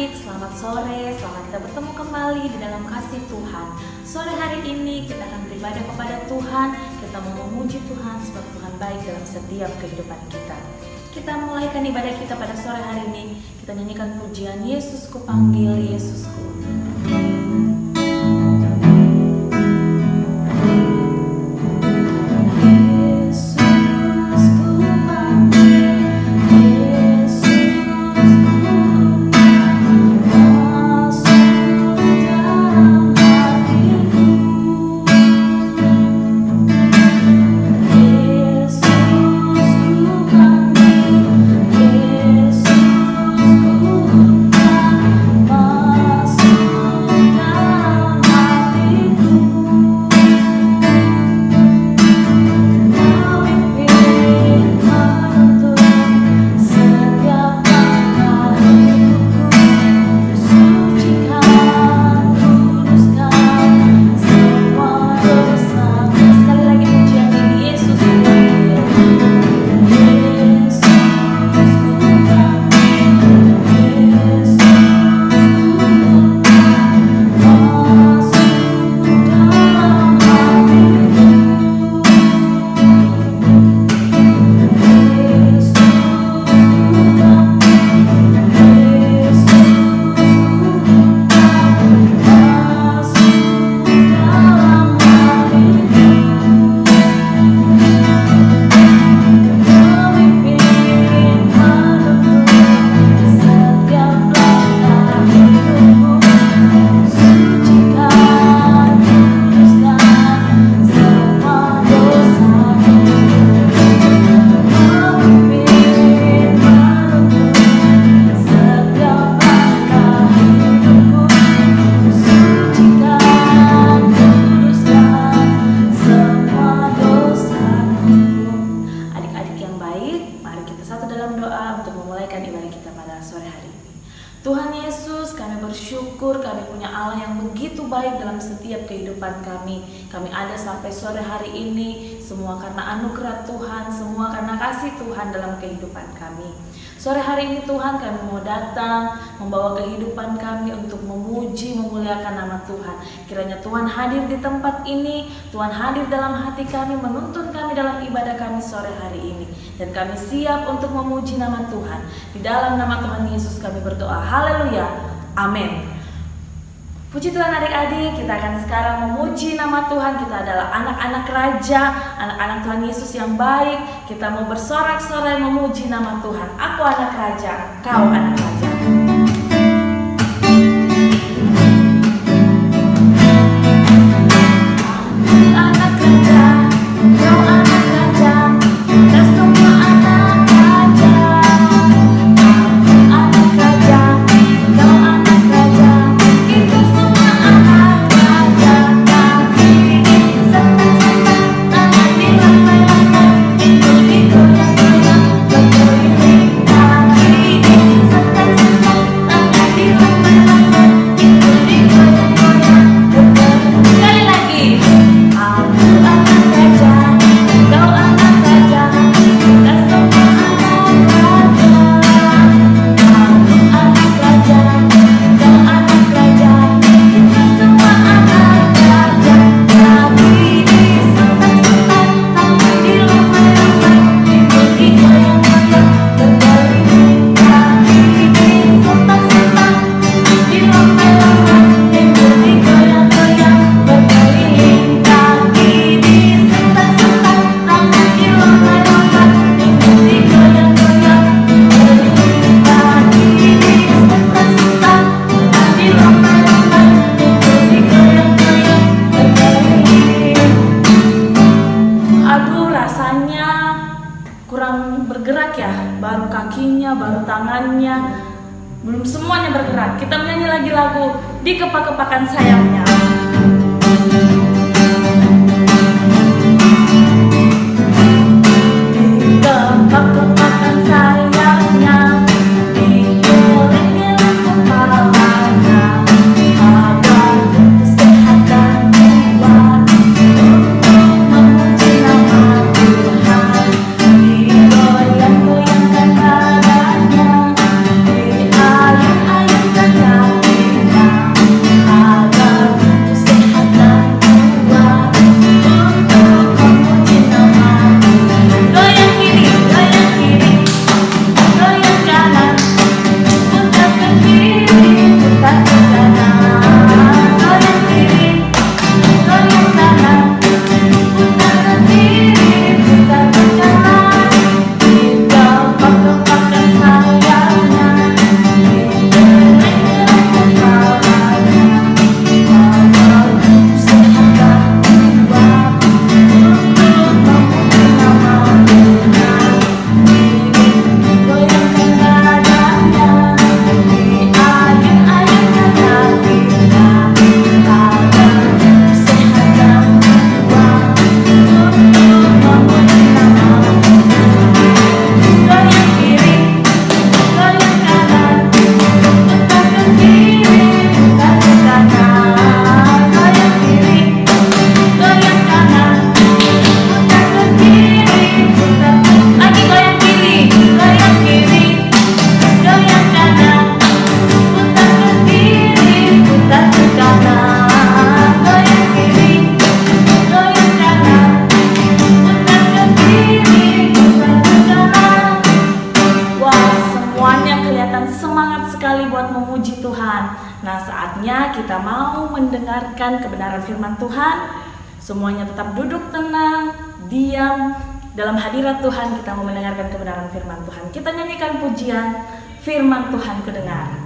adik-adik, selamat sore, selamat kita bertemu kembali di dalam kasih Tuhan. Sore hari ini kita akan beribadah kepada Tuhan, kita mau memuji Tuhan sebab Tuhan baik dalam setiap kehidupan kita. Kita mulaikan ibadah kita pada sore hari ini, kita nyanyikan pujian Yesusku panggil, Yesusku. Tuhan Yesus, kami bersyukur kami punya Allah yang begitu baik dalam setiap kehidupan kami. Kami ada sampai sore hari ini, semua karena anugerah Tuhan, semua karena kasih Tuhan dalam kehidupan kami. Sore hari ini Tuhan, kami mau datang, membawa kehidupan kami untuk memuji, memuliakan nama Tuhan. Kiranya Tuhan hadir di tempat ini, Tuhan hadir dalam hati kami, menuntun kami dalam ibadah kami sore hari ini. Dan kami siap untuk memuji nama Tuhan. Di dalam nama Tuhan Yesus kami berdoa. Haleluya. Amin. Puji Tuhan adik-adik, kita akan sekarang memuji nama Tuhan. Kita adalah anak-anak raja, anak-anak Tuhan Yesus yang baik. Kita mau bersorak-sorai memuji nama Tuhan. Aku anak raja, kau anak raja. Baru kakinya, baru tangannya, belum semuanya bergerak. Kita menyanyi lagi lagu Di Kepak-kepakan Sayapnya. Di kepak-kepakan sayapnya, digeleng-geleng kepalanya, ada kesehatan jiwa untuk memuji nama Tuhan. Digoyang-goyangkan badannya, diayun-ayunkan Saatnya kita mau mendengarkan kebenaran firman Tuhan. Semuanya tetap duduk tenang, diam. Dalam hadirat Tuhan kita mau mendengarkan kebenaran firman Tuhan. Kita nyanyikan pujian Firman Tuhan Kudengar.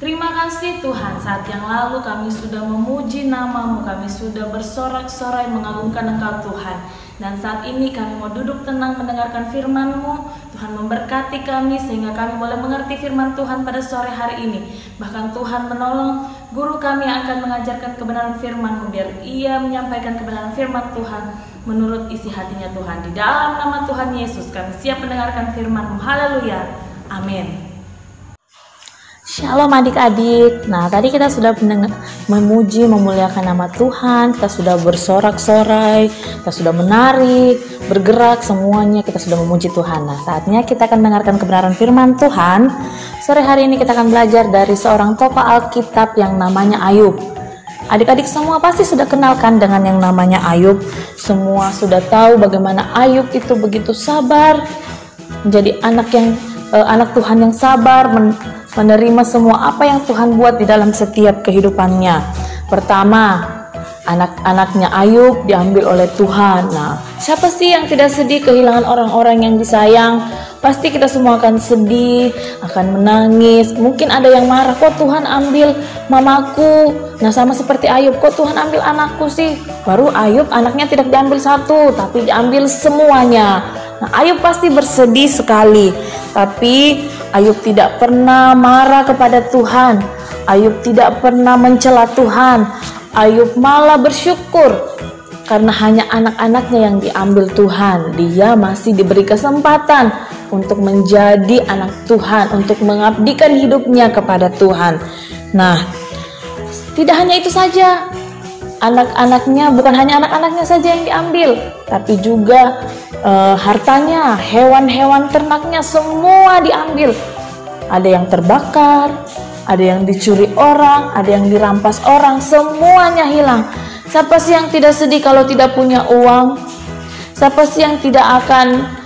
Terima kasih Tuhan, saat yang lalu kami sudah memuji nama-Mu, kami sudah bersorak-sorai mengagungkan Engkau Tuhan. Dan saat ini kami mau duduk tenang mendengarkan firman-Mu. Tuhan memberkati kami sehingga kami boleh mengerti firman Tuhan pada sore hari ini. Bahkan Tuhan menolong guru kami yang akan mengajarkan kebenaran firman-Mu, biar ia menyampaikan kebenaran firman Tuhan menurut isi hatinya Tuhan. Di dalam nama Tuhan Yesus kami siap mendengarkan firman-Mu. Haleluya, amin. Shalom adik-adik. Nah, tadi kita sudah memuji, memuliakan nama Tuhan, kita sudah bersorak-sorai, kita sudah menari, bergerak, semuanya kita sudah memuji Tuhan. Nah, saatnya kita akan mendengarkan kebenaran firman Tuhan. Sore hari ini kita akan belajar dari seorang tokoh Alkitab yang namanya Ayub. Adik-adik semua pasti sudah kenalkan dengan yang namanya Ayub. Semua sudah tahu bagaimana Ayub itu begitu sabar, menjadi anak Tuhan yang sabar, menerima semua apa yang Tuhan buat di dalam setiap kehidupannya. Pertama, anak-anaknya Ayub diambil oleh Tuhan. Nah, siapa sih yang tidak sedih kehilangan orang-orang yang disayang? Pasti kita semua akan sedih, akan menangis. Mungkin ada yang marah, kok Tuhan ambil mamaku? Nah, sama seperti Ayub, kok Tuhan ambil anakku sih? Baru Ayub anaknya tidak diambil satu, tapi diambil semuanya. Nah, Ayub pasti bersedih sekali. Tapi Ayub tidak pernah marah kepada Tuhan. Ayub tidak pernah mencela Tuhan. Ayub malah bersyukur karena hanya anak-anaknya yang diambil Tuhan. Dia masih diberi kesempatan untuk menjadi anak Tuhan, untuk mengabdikan hidupnya kepada Tuhan. Nah, tidak hanya itu saja. Anak-anaknya, bukan hanya anak-anaknya saja yang diambil, tapi juga hartanya, hewan-hewan ternaknya semua diambil. Ada yang terbakar, ada yang dicuri orang, ada yang dirampas orang, semuanya hilang. Siapa sih yang tidak sedih kalau tidak punya uang? Siapa sih yang tidak akan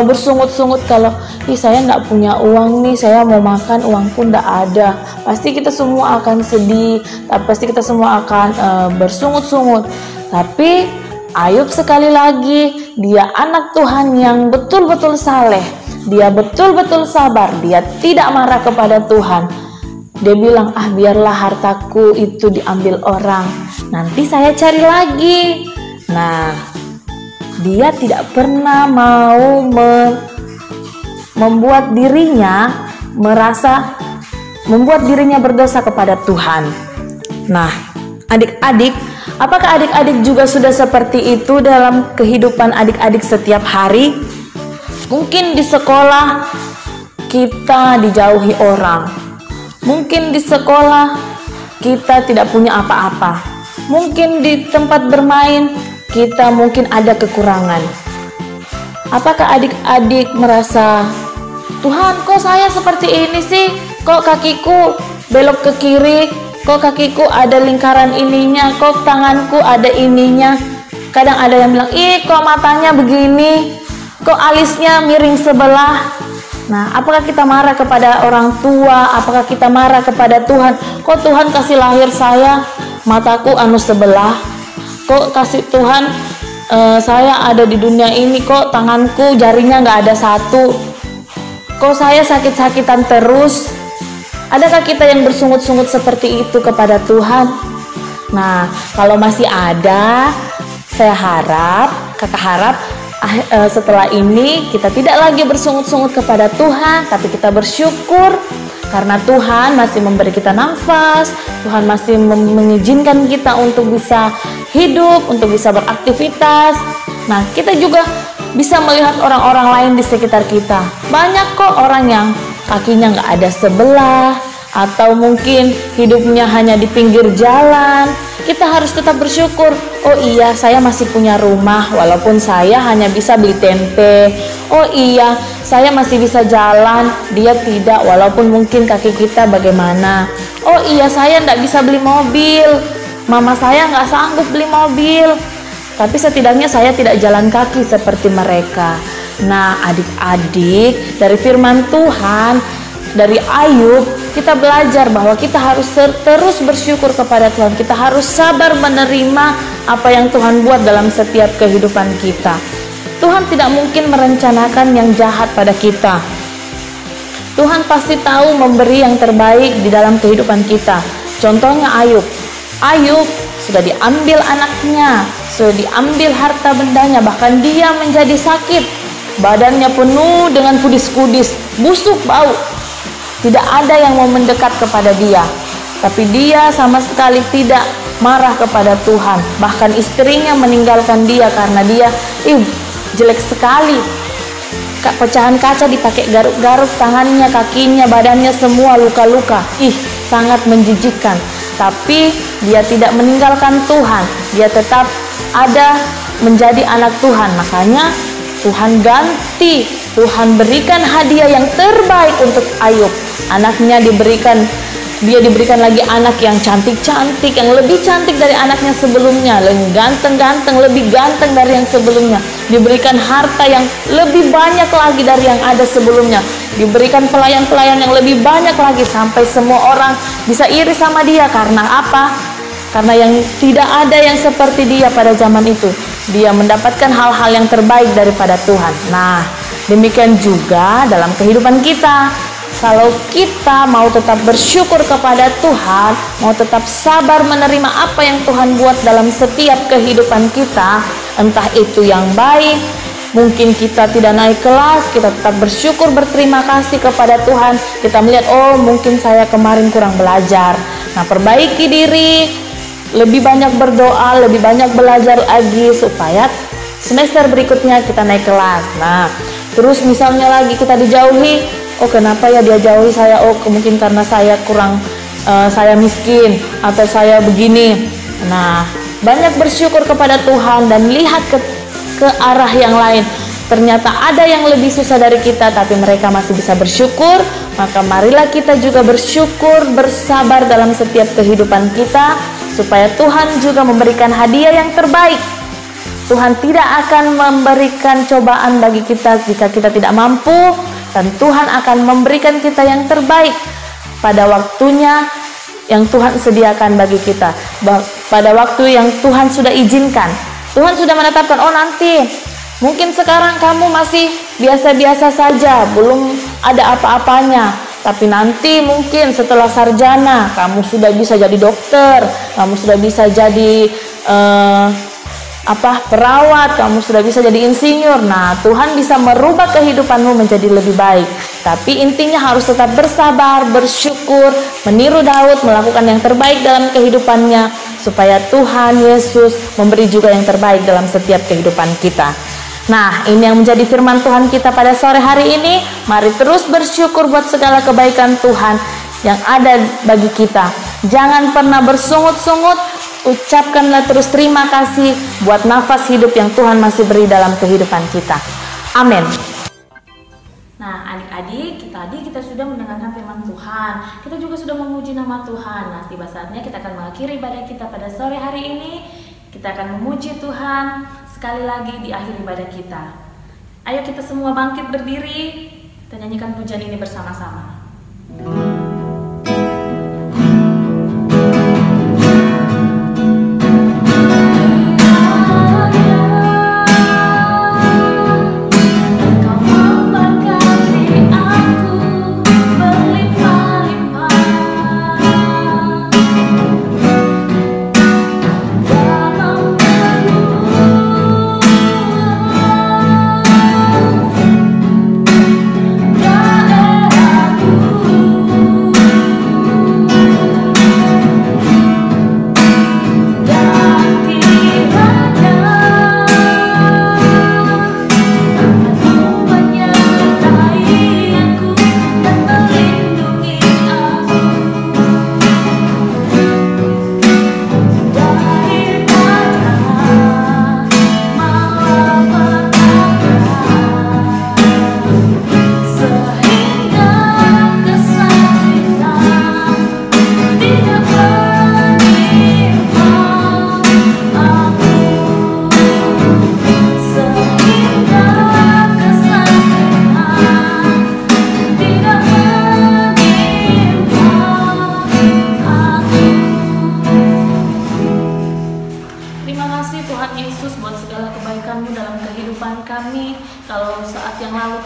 bersungut-sungut kalau saya nggak punya uang nih, saya mau makan uangku nggak ada? Pasti kita semua akan sedih, pasti kita semua akan bersungut-sungut. Tapi Ayub sekali lagi, dia anak Tuhan yang betul-betul saleh, dia betul-betul sabar, dia tidak marah kepada Tuhan. Dia bilang, biarlah hartaku itu diambil orang, nanti saya cari lagi. Nah, dia tidak pernah mau membuat dirinya berdosa kepada Tuhan. Nah, adik-adik, apakah adik-adik juga sudah seperti itu dalam kehidupan adik-adik setiap hari? Mungkin di sekolah kita dijauhi orang. Mungkin di sekolah kita tidak punya apa-apa. Mungkin di tempat bermain kita mungkin ada kekurangan. Apakah adik-adik merasa, Tuhan, kok saya seperti ini sih? Kok kakiku belok ke kiri? Kok kakiku ada lingkaran ininya? Kok tanganku ada ininya? Kadang ada yang bilang, kok matanya begini? Kok alisnya miring sebelah? Nah, apakah kita marah kepada orang tua? Apakah kita marah kepada Tuhan? Kok Tuhan kasih lahir saya, mataku anu sebelah? Kok kasih Tuhan Saya ada di dunia ini kok tanganku jarinya nggak ada satu, kok saya sakit-sakitan terus. Adakah kita yang bersungut-sungut seperti itu kepada Tuhan? Nah, kalau masih ada, saya harap, kakak harap setelah ini kita tidak lagi bersungut-sungut kepada Tuhan, tapi kita bersyukur karena Tuhan masih memberi kita nafas, Tuhan masih mengizinkan kita untuk bisa hidup, untuk bisa beraktivitas. Nah, kita juga bisa melihat orang-orang lain di sekitar kita. Banyak kok orang yang kakinya nggak ada sebelah, atau mungkin hidupnya hanya di pinggir jalan. Kita harus tetap bersyukur. Oh iya, saya masih punya rumah walaupun saya hanya bisa beli tempe. Oh iya, saya masih bisa jalan, dia tidak, walaupun mungkin kaki kita bagaimana. Oh iya, saya tidak bisa beli mobil, mama saya nggak sanggup beli mobil, tapi setidaknya saya tidak jalan kaki seperti mereka. Nah, adik-adik, dari firman Tuhan, dari Ayub, kita belajar bahwa kita harus terus bersyukur kepada Tuhan. Kita harus sabar menerima apa yang Tuhan buat dalam setiap kehidupan kita. Tuhan tidak mungkin merencanakan yang jahat pada kita. Tuhan pasti tahu memberi yang terbaik di dalam kehidupan kita. Contohnya Ayub. Ayub sudah diambil anaknya, sudah diambil harta bendanya, bahkan dia menjadi sakit. Badannya penuh dengan kudis-kudis, busuk bau. Tidak ada yang mau mendekat kepada dia, tapi dia sama sekali tidak marah kepada Tuhan. Bahkan istrinya meninggalkan dia karena dia jelek sekali. Pecahan kaca dipakai garuk-garuk tangannya, kakinya, badannya semua luka-luka. Sangat menjijikkan. Tapi dia tidak meninggalkan Tuhan, dia tetap ada menjadi anak Tuhan. Makanya Tuhan ganti, Tuhan berikan hadiah yang terbaik untuk Ayub. Anaknya dia diberikan lagi anak yang cantik-cantik, yang lebih cantik dari anaknya sebelumnya, lebih ganteng-ganteng, lebih ganteng dari yang sebelumnya. Diberikan harta yang lebih banyak lagi dari yang ada sebelumnya. Diberikan pelayan-pelayan yang lebih banyak lagi, sampai semua orang bisa iri sama dia. Karena apa? Karena yang tidak ada yang seperti dia pada zaman itu. Dia mendapatkan hal-hal yang terbaik daripada Tuhan. Nah, demikian juga dalam kehidupan kita. Kalau kita mau tetap bersyukur kepada Tuhan, mau tetap sabar menerima apa yang Tuhan buat dalam setiap kehidupan kita, entah itu yang baik, mungkin kita tidak naik kelas, kita tetap bersyukur, berterima kasih kepada Tuhan. Kita melihat, oh mungkin saya kemarin kurang belajar. Nah, perbaiki diri, lebih banyak berdoa, lebih banyak belajar lagi supaya semester berikutnya kita naik kelas. Nah, terus misalnya lagi kita dijauhi, oh kenapa ya dia jauhi saya? Oh mungkin karena saya kurang, saya miskin atau saya begini. Nah, banyak bersyukur kepada Tuhan dan lihat ke arah yang lain. Ternyata ada yang lebih susah dari kita, tapi mereka masih bisa bersyukur. Maka marilah kita juga bersyukur, bersabar dalam setiap kehidupan kita, supaya Tuhan juga memberikan hadiah yang terbaik. Tuhan tidak akan memberikan cobaan bagi kita jika kita tidak mampu, dan Tuhan akan memberikan kita yang terbaik pada waktunya yang Tuhan sediakan bagi kita, pada waktu yang Tuhan sudah izinkan. Tuhan sudah menetapkan, oh nanti mungkin sekarang kamu masih biasa-biasa saja, belum ada apa-apanya, tapi nanti mungkin setelah sarjana kamu sudah bisa jadi dokter, kamu sudah bisa jadi perawat, kamu sudah bisa jadi insinyur. Nah, Tuhan bisa merubah kehidupanmu menjadi lebih baik. Tapi intinya harus tetap bersabar, bersyukur, meniru Daud, melakukan yang terbaik dalam kehidupannya, supaya Tuhan Yesus memberi juga yang terbaik dalam setiap kehidupan kita. Nah, ini yang menjadi firman Tuhan kita pada sore hari ini. Mari terus bersyukur buat segala kebaikan Tuhan yang ada bagi kita. Jangan pernah bersungut-sungut. Ucapkanlah terus terima kasih buat nafas hidup yang Tuhan masih beri dalam kehidupan kita. Amin. Nah, adik-adik, tadi kita sudah mendengarkan firman Tuhan. Kita juga sudah memuji nama Tuhan. Nah, tiba saatnya kita akan mengakhiri ibadah kita pada sore hari ini. Kita akan memuji Tuhan sekali lagi di akhir ibadah kita. Ayo kita semua bangkit berdiri, kita nyanyikan pujian ini bersama-sama.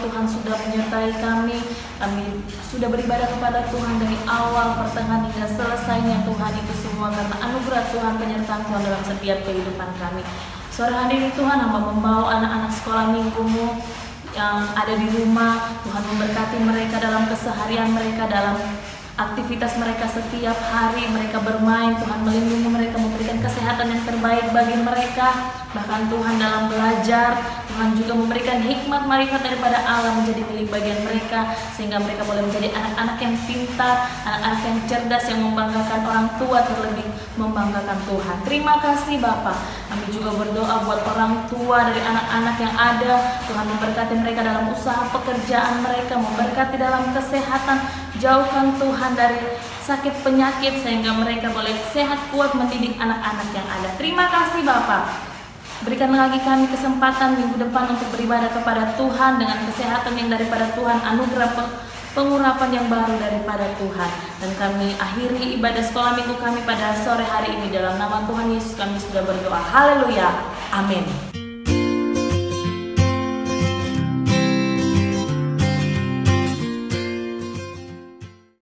Tuhan sudah menyertai kami. Kami sudah beribadah kepada Tuhan dari awal, pertengahan hingga selesainya Tuhan, itu semua karena anugerah Tuhan, penyertaan Tuhan dalam setiap kehidupan kami. Sore hari ini Tuhan, hamba membawa anak-anak sekolah minggumu yang ada di rumah. Tuhan memberkati mereka dalam keseharian mereka, dalam aktivitas mereka setiap hari. Mereka bermain, Tuhan melindungi mereka, memberikan kesehatan yang terbaik bagi mereka. Bahkan Tuhan dalam belajar, Tuhan juga memberikan hikmat marifat daripada Allah menjadi milik bagian mereka, sehingga mereka boleh menjadi anak-anak yang pintar, anak-anak yang cerdas, yang membanggakan orang tua, terlebih membanggakan Tuhan. Terima kasih Bapa. Kami juga berdoa buat orang tua dari anak-anak yang ada. Tuhan memberkati mereka dalam usaha pekerjaan mereka, memberkati dalam kesehatan. Jauhkan Tuhan dari sakit penyakit, sehingga mereka boleh sehat kuat mendidik anak-anak yang ada. Terima kasih Bapa. Berikan lagi kami kesempatan minggu depan untuk beribadah kepada Tuhan dengan kesehatan yang daripada Tuhan, anugerah pengurapan yang baru daripada Tuhan. Dan kami akhiri ibadah sekolah minggu kami pada sore hari ini. Dalam nama Tuhan Yesus kami sudah berdoa. Haleluya. Amin.